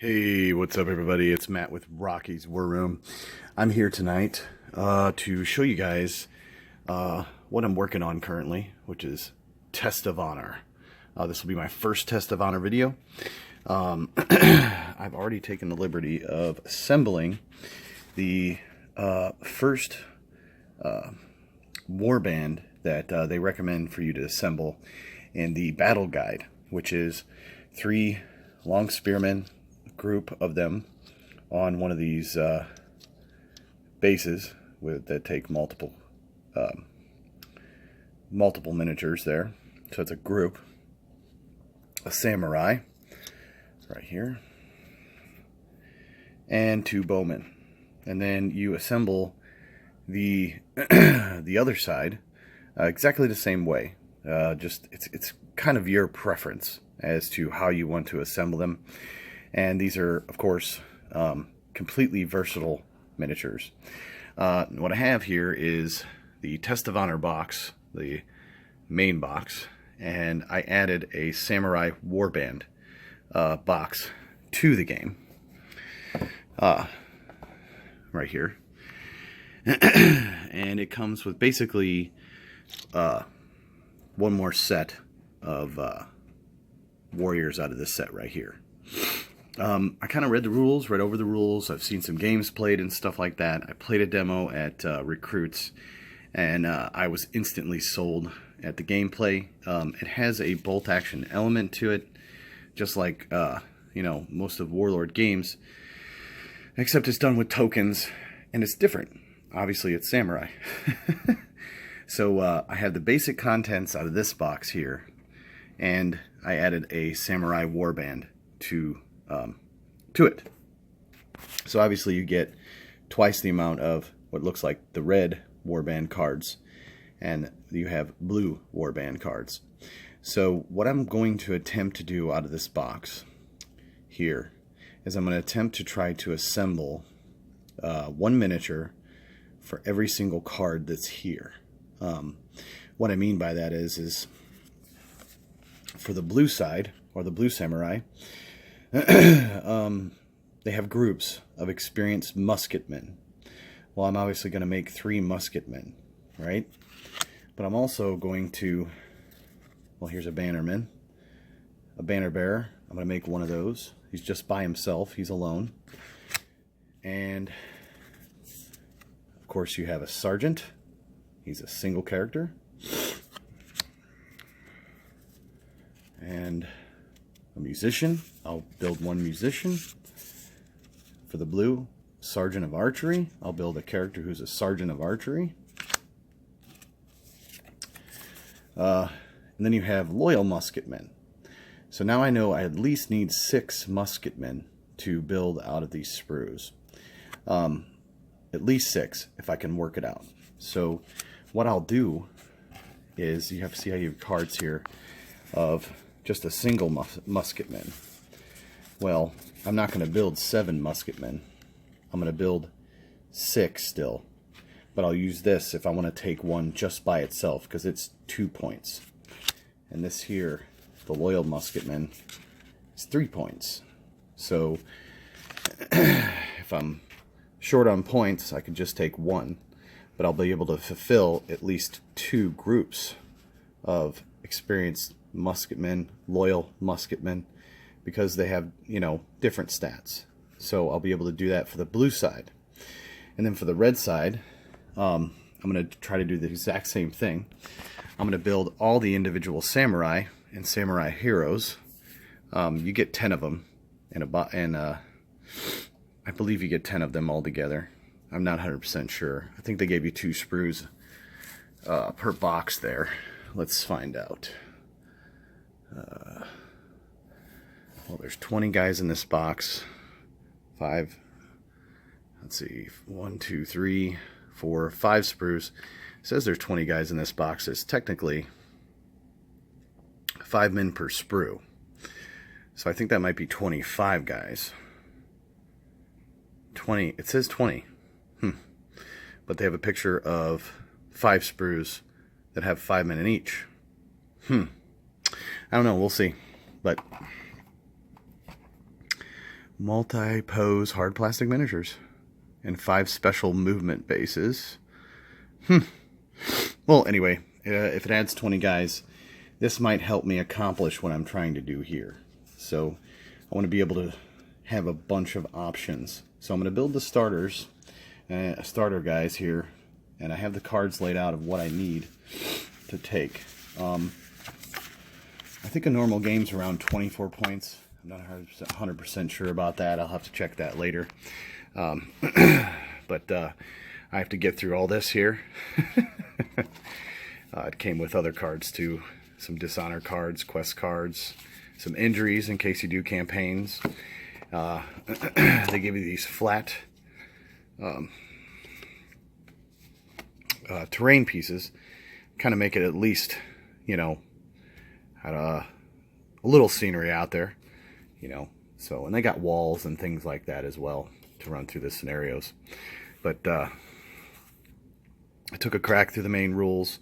Hey, what's up everybody? It's Matt with Rocky's War Room. I'm here tonight to show you guys what I'm working on currently, which is Test of Honor. This will be my first Test of Honor video. I've already taken the liberty of assembling the first warband that they recommend for you to assemble in the battle guide, which is 3 long spearmen, group of them on one of these bases that take multiple miniatures there. So it's a group, a samurai right here, and 2 bowmen, and then you assemble the the other side exactly the same way. Just it's kind of your preference as to how you want to assemble them. And these are, of course, completely versatile miniatures. What I have here is the Test of Honor box, the main box, and I added a Samurai Warband box to the game. Right here. And it comes with basically one more set of warriors out of this set right here. I kind of read over the rules. I've seen some games played and stuff like that. I played a demo at Recruits, and I was instantly sold at the gameplay. It has a bolt action element to it, just like most of Warlord games, except it's done with tokens, and it's different. Obviously, it's Samurai. So I have the basic contents out of this box here, and I added a Samurai Warband to it. So obviously you get twice the amount of what looks like the red warband cards, and you have blue warband cards. So what I'm going to attempt to do out of this box here is I'm going to attempt to try to assemble one miniature for every single card that's here. What I mean by that is for the blue side, or the blue samurai, they have groups of experienced musketmen. Well, I'm obviously going to make 3 musketmen, right? But I'm also going to, well, here's a bannerman, a banner bearer. I'm going to make one of those. He's just by himself. He's alone. And, of course, you have a sergeant. He's a single character. And a musician. I'll build 1 musician. For the blue, sergeant of archery. I'll build a character who's a sergeant of archery. And then you have loyal musketmen. So now I know I at least need 6 musketmen to build out of these sprues. At least 6, if I can work it out. So what I'll do is, you have to see how you have cards here of just a single musketman. Well, I'm not going to build 7 musketmen. I'm going to build 6 still. But I'll use this if I want to take one just by itself, because it's 2 points. And this here, the loyal musketman, is 3 points. So if I'm short on points, I can just take 1. But I'll be able to fulfill at least 2 groups of experienced musketmen, loyal musketmen, because they have, different stats. So I'll be able to do that for the blue side. And then for the red side, I'm going to try to do the exact same thing. I'm going to build all the individual samurai and samurai heroes. You get 10 of them, and I believe you get 10 of them all together. I'm not 100% sure. I think they gave you 2 sprues per box there. Let's find out. Well, there's 20 guys in this box. 5. Let's see. 1, 2, 3, 4, 5 sprues. It says there's 20 guys in this box. It's technically 5 men per sprue. So I think that might be 25 guys. 20. It says 20. But they have a picture of 5 sprues that have 5 men in each. I don't know. We'll see. But multi-pose hard plastic miniatures and 5 special movement bases. Well, anyway, if it adds 20 guys, this might help me accomplish what I'm trying to do here. So I want to be able to have a bunch of options. So I'm going to build the starters, starter guys here, and I have the cards laid out of what I need to take. I think a normal game's around 24 points. I'm not 100% sure about that. I'll have to check that later. But I have to get through all this here. It came with other cards too. Some dishonor cards, quest cards, some injuries in case you do campaigns. They give you these flat terrain pieces. Kind of make it at least, you know, a little scenery out there, you know. So, and they got walls and things like that as well to run through the scenarios. But I took a crack through the main rules.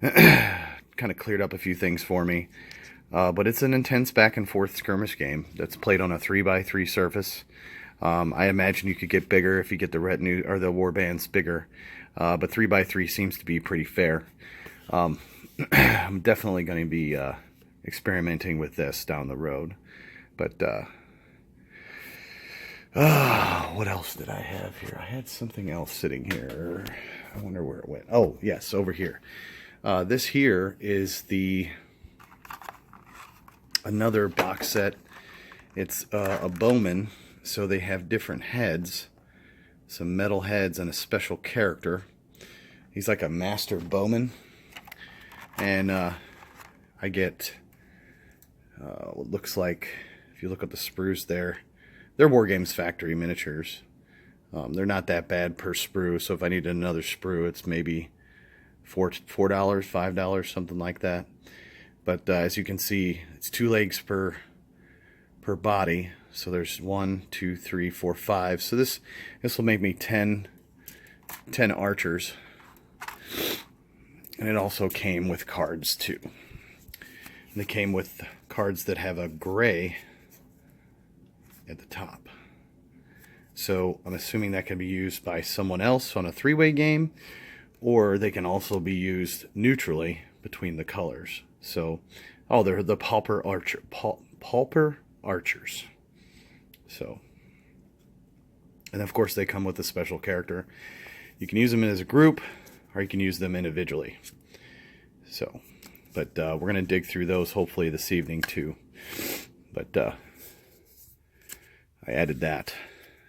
Kind of cleared up a few things for me. But it's an intense back and forth skirmish game that's played on a 3x3 surface. I imagine you could get bigger if you get the retinue or the warbands bigger. But 3x3 seems to be pretty fair. I'm definitely going to be experimenting with this down the road. But what else did I have here? I had something else sitting here. I wonder where it went. Oh, yes, over here. This here is another box set. It's a bowman, so they have different heads, some metal heads, and a special character. He's like a master bowman, and I get what looks like, if you look at the sprues there, they're Wargames Factory miniatures. They're not that bad per sprue, so if I need another sprue, it's maybe $4, $5, something like that. But as you can see, it's 2 legs per body. So there's 1, 2, 3, 4, 5. So this will make me 10 archers. And it also came with cards too. And they came with cards that have a gray at the top. So I'm assuming that can be used by someone else on a 3-way game, or they can also be used neutrally between the colors. So, oh, they're the pauper archers. So, and of course they come with a special character. You can use them as a group, or you can use them individually. So, but we're going to dig through those hopefully this evening too. But I added that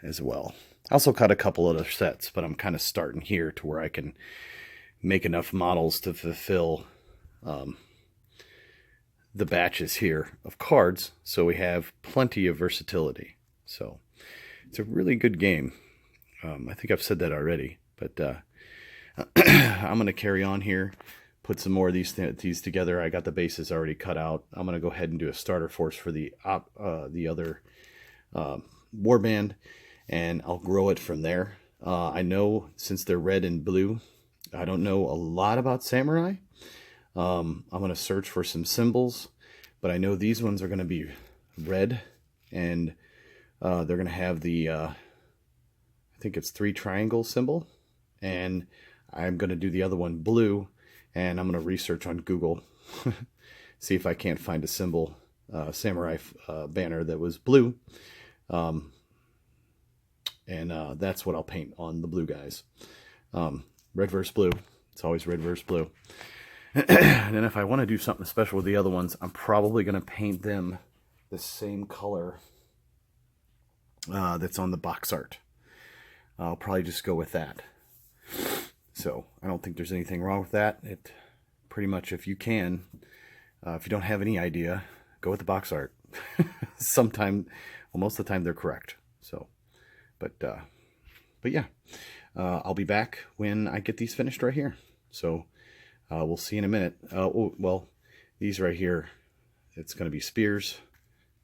as well. I also cut a couple other sets, but I'm kind of starting here to where I can make enough models to fulfill the batches here of cards, so we have plenty of versatility. So it's a really good game. I think I've said that already, but I'm going to carry on here, put some more of these together. I got the bases already cut out. I'm going to go ahead and do a starter force for the other warband, and I'll grow it from there. I know since they're red and blue, I don't know a lot about samurai. I'm going to search for some symbols, but I know these ones are going to be red, and they're going to have the, I think it's 3 triangle symbol, and I'm going to do the other one blue, and I'm going to research on Google, see if I can't find a symbol, samurai banner that was blue. And that's what I'll paint on the blue guys. Red versus blue. It's always red versus blue. And then if I want to do something special with the other ones, I'm probably going to paint them the same color that's on the box art. I'll probably just go with that. So I don't think there's anything wrong with that. It pretty much, if you can, if you don't have any idea, go with the box art. Most of the time they're correct. So, but yeah, I'll be back when I get these finished right here. So we'll see in a minute. Well, these right here, it's going to be spears,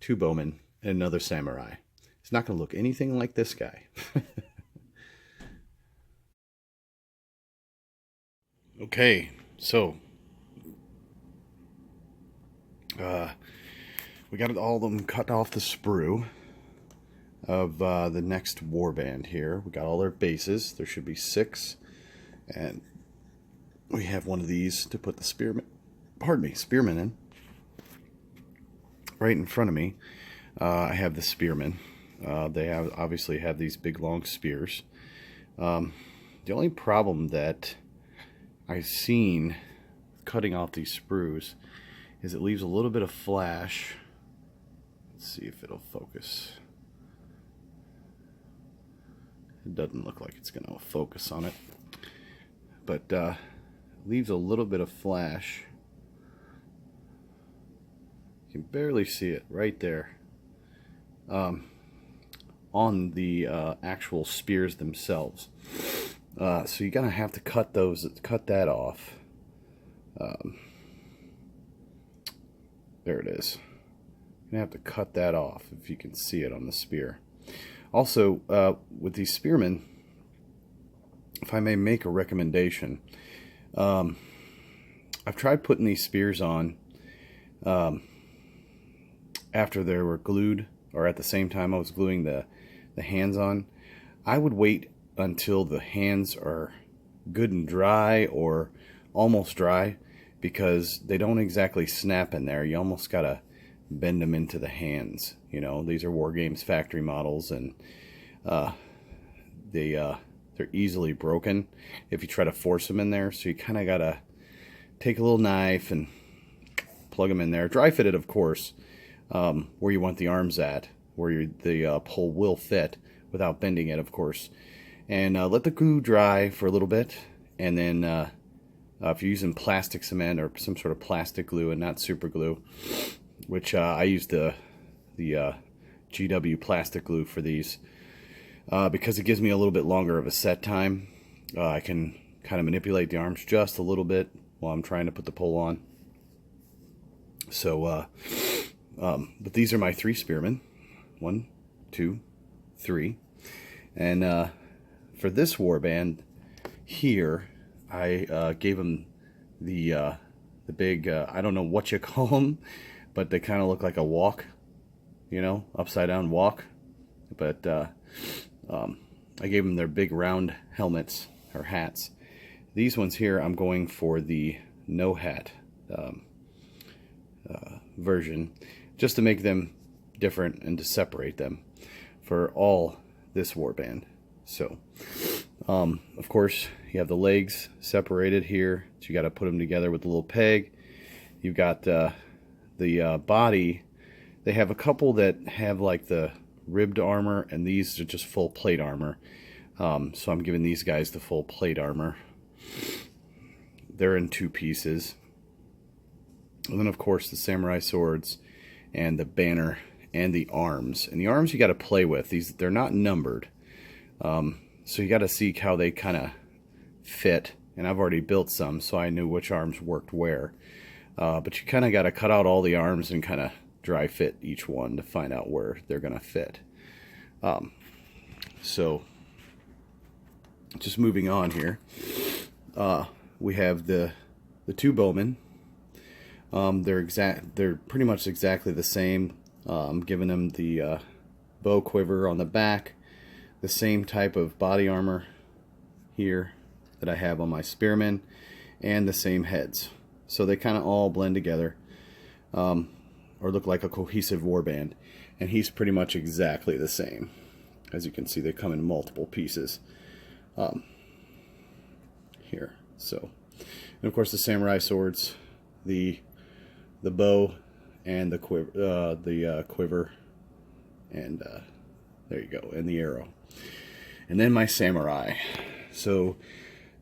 2 bowmen, and another samurai. It's not going to look anything like this guy. Okay, so we got all of them cut off the sprue. of the next warband here. We got all their bases. There should be 6, and we have one of these to put the spearmen in. Right in front of me, I have the spearmen. They obviously have these big long spears. The only problem that I've seen cutting off these sprues is it leaves a little bit of flash. Let's see if it'll focus. It doesn't look like it's going to focus on it, but leaves a little bit of flash. You can barely see it right there on the actual spears themselves. So you're gonna have to cut that off. There it is. You're gonna have to cut that off if you can see it on the spear. Also, with these spearmen, if I may make a recommendation, I've tried putting these spears on after they were glued, or at the same time I was gluing the hands on. I would wait until the hands are good and dry, or almost dry, because they don't exactly snap in there. You almost gotta bend them into the hands. You know, these are Wargames factory models, and they're easily broken if you try to force them in there. So you kind of gotta take a little knife and plug them in there. Dry fitted, of course, where you want the arms at, where the pole will fit without bending it, of course. And let the glue dry for a little bit, and then if you're using plastic cement or some sort of plastic glue and not super glue, which I use the GW plastic glue for these, because it gives me a little bit longer of a set time. I can kind of manipulate the arms just a little bit while I'm trying to put the pole on. So but these are my 3 spearmen. 1, 2, 3. And for this warband here, I gave them the big, I don't know what you call them, but they kind of look like a walk, you know, upside down walk. But I gave them their big round helmets or hats. These ones here, I'm going for the no hat version, just to make them different and to separate them for all this warband. So of course you have the legs separated here, so you got to put them together with a little peg. You've got the body. They have a couple that have like the ribbed armor, and these are just full plate armor. So I'm giving these guys the full plate armor. They're in 2 pieces. And then of course the samurai swords and the banner and the arms. And the arms you got to play with. They're not numbered. So you got to see how they kind of fit. And I've already built some, so I knew which arms worked where. But you kind of got to cut out all the arms and kind of dry fit each one to find out where they're going to fit. So just moving on here, we have the 2 bowmen. They're pretty much exactly the same. I'm giving them the bow quiver on the back, the same type of body armor here that I have on my spearmen, and the same heads. So they kind of all blend together, or look like a cohesive warband. And he's pretty much exactly the same. As you can see, they come in multiple pieces here. So, and of course the samurai swords, the bow, and the quiver, and there you go, and the arrow. And then my samurai. So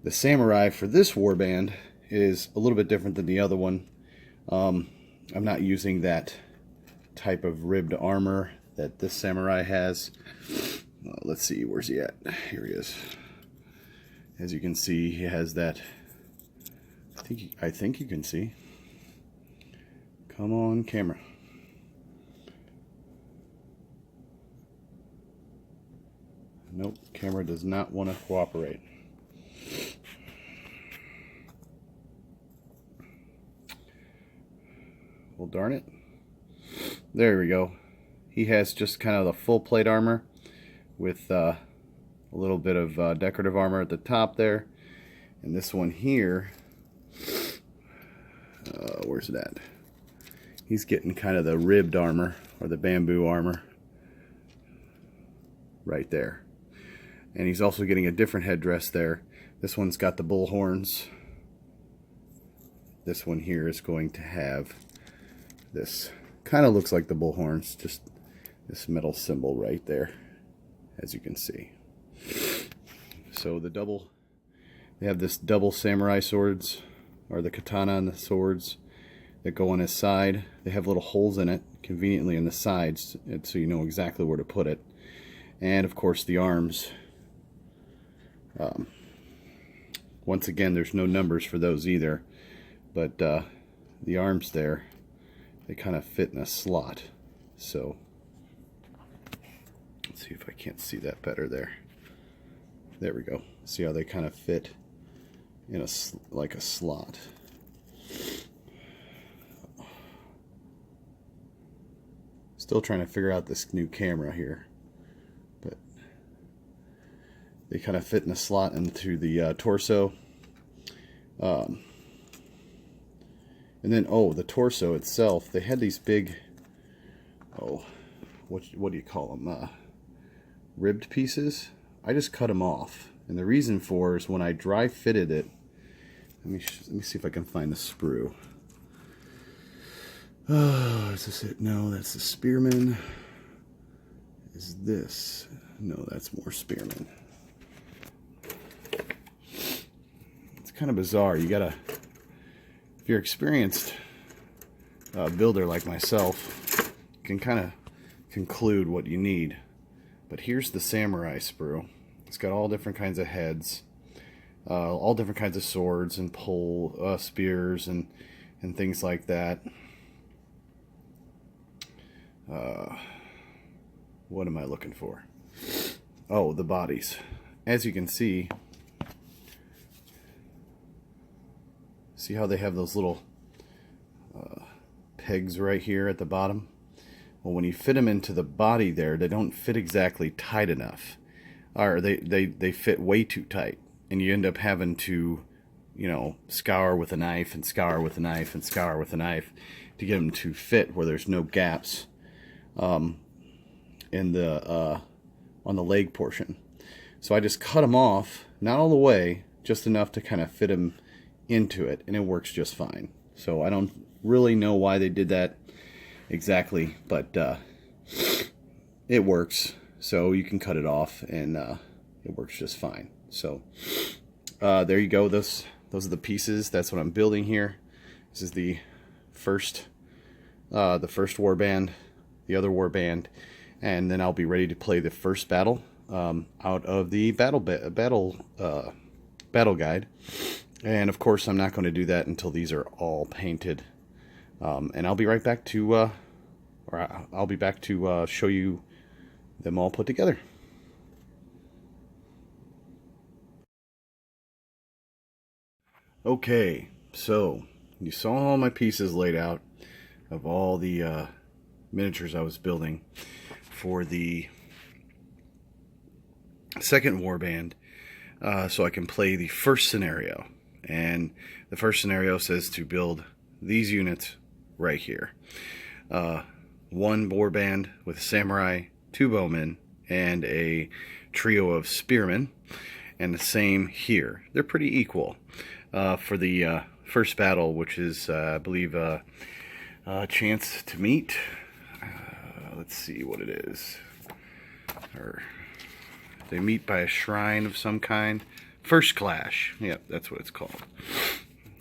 the samurai for this warband is a little bit different than the other one. I'm not using that type of ribbed armor that this samurai has. Let's see, where's he at? Here he is. As you can see, he has that. I think you can see. Come on, camera. Nope, camera does not want to cooperate. Well, darn it. There we go. He has just kind of the full plate armor. with a little bit of decorative armor at the top there. And this one here, where's it at? He's getting kind of the ribbed armor, or the bamboo armor, right there. And he's also getting a different headdress there. This one's got the bull horns. This one here is going to have this, kind of looks like the bull horns, just this metal symbol right there, as you can see. So they have this double samurai swords, or the katana and the swords that go on his side. They have little holes in it, conveniently in the sides, so you know exactly where to put it. And of course the arms. Once again, there's no numbers for those either, but the arms there, they kind of fit in a slot. So let's see if I can't see that better there. There we go. See how they kind of fit in like a slot. Still trying to figure out this new camera here, but they kind of fit in a slot into the torso. And then, the torso itself, they had these big, what do you call them? Ribbed pieces. I just cut them off. And the reason for is when I dry fitted it, let me see if I can find the sprue. Is this it? No, that's the Spearmen. Is this? No, that's more Spearmen. It's kind of bizarre. You gotta, if you're experienced builder like myself, you can kind of conclude what you need. But here's the samurai sprue. It's got all different kinds of heads, all different kinds of swords and pole spears and things like that. What am I looking for? Oh, the bodies. As you can see how they have those little pegs right here at the bottom? Well, when you fit them into the body there, they don't fit exactly tight enough. Or they fit way too tight. And you end up having to, scour with a knife and scour with a knife and scour with a knife to get them to fit where there's no gaps in the on the leg portion. So I just cut them off, not all the way, just enough to kind of fit them into it, and it works just fine. So I don't really know why they did that exactly, but it works. So you can cut it off, and it works just fine. So there you go. Those are the pieces. That's what I'm building here. This is the first warband, the other warband, and then I'll be ready to play the first battle out of the battle guide. And of course, I'm not going to do that until these are all painted. And I'll be right back to, I'll be back to show you them all put together. Okay, so you saw all my pieces laid out of all the miniatures I was building for the second warband, so I can play the first scenario. And the first scenario says to build these units right here. One warband with a samurai, 2 bowmen, and a trio of spearmen. And the same here. They're pretty equal. For the first battle, which is, I believe, a chance to meet. Let's see what it is. Or they meet by a shrine of some kind. First clash. Yep, that's what it's called.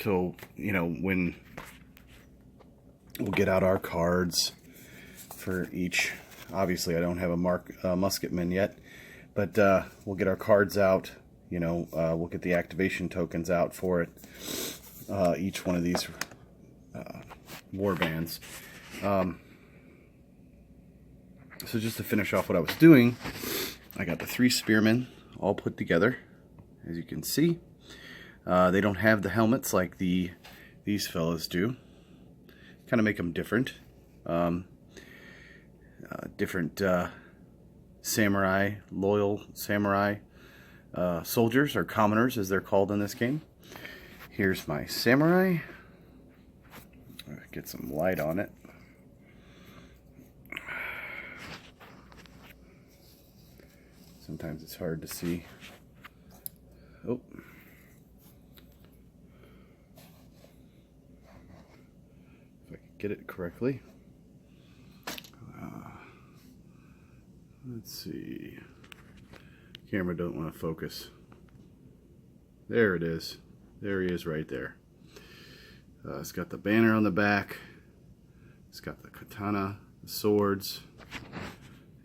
So, when we'll get out our cards for each. Obviously, I don't have a musketman yet, but we'll get our cards out. We'll get the activation tokens out for it. Each one of these warbands. So just to finish off what I was doing, I got the 3 spearmen all put together, as you can see. They don't have the helmets like these fellas do. Kind of make them different. Different samurai, loyal samurai soldiers, or commoners as they're called in this game. Here's my samurai. Get some light on it. Sometimes it's hard to see. Oh. If I can get it correctly. Let's see. Camera don't want to focus. There it is. There he is right there. It's got the banner on the back. It's got the katana, the swords,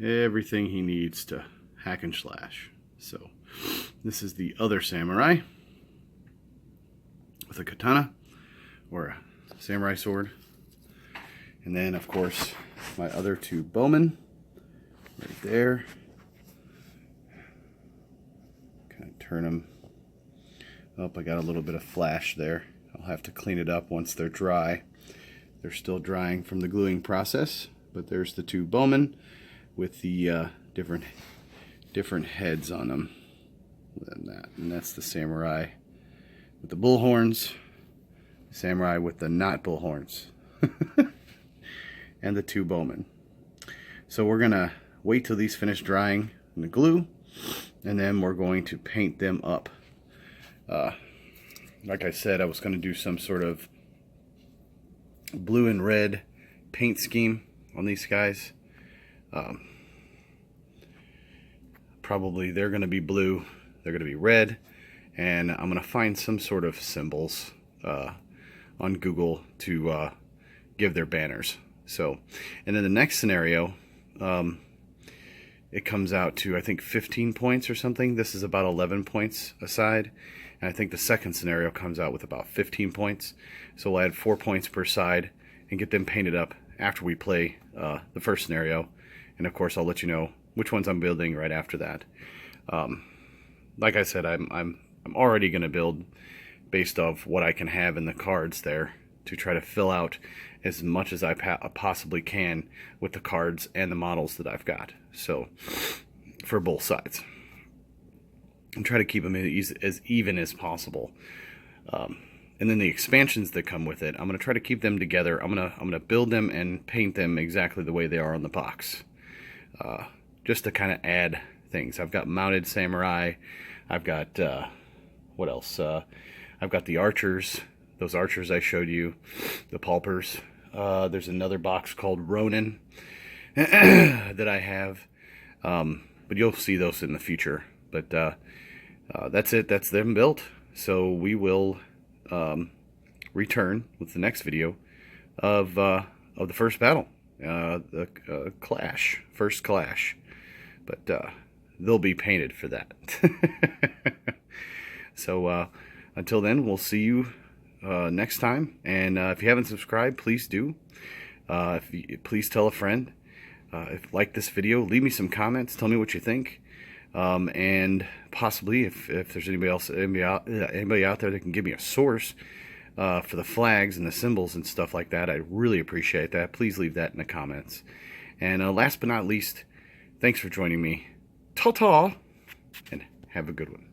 everything he needs to hack and slash. So this is the other samurai with a katana or a samurai sword. And then of course my other two bowmen right there. Kind of turn them up. I got a little bit of flash there. I'll have to clean it up once they're dry. They're still drying from the gluing process, but there's the two bowmen with the different heads on them. And that's the samurai with the bull horns, samurai with the not bull horns, and the two bowmen. So we're gonna wait till these finish drying in the glue, and then we're going to paint them up. Like I said, I was going to do some sort of blue and red paint scheme on these guys. Probably they're going to be blue, they're going to be red, and I'm going to find some sort of symbols on Google to give their banners. So, and then the next scenario, it comes out to, I think, 15 points or something. This is about 11 points a side. And I think the second scenario comes out with about 15 points. So we'll add 4 points per side and get them painted up after we play the first scenario. And of course, I'll let you know which ones I'm building right after that. Like I said, I'm already going to build based off what I can have in the cards there to try to fill out as much as I possibly can with the cards and the models that I've got. So for both sides, and try to keep them as even as possible. And then the expansions that come with it, I'm going to try to keep them together. I'm gonna build them and paint them exactly the way they are on the box, just to kind of add things. I've got mounted samurai. I've got what else? I've got the archers. Those archers I showed you, the pulpers. There's another box called Ronin that I have, but you'll see those in the future. But that's it. That's them built. So we will return with the next video of the first battle, the first clash. But they'll be painted for that. So until then, we'll see you next time. And if you haven't subscribed, please do. Please tell a friend. If you like this video, leave me some comments. Tell me what you think. And possibly if there's anybody out there that can give me a source for the flags and the symbols and stuff like that, I'd really appreciate that. Please leave that in the comments. And last but not least, thanks for joining me. Ta-ta, and have a good one.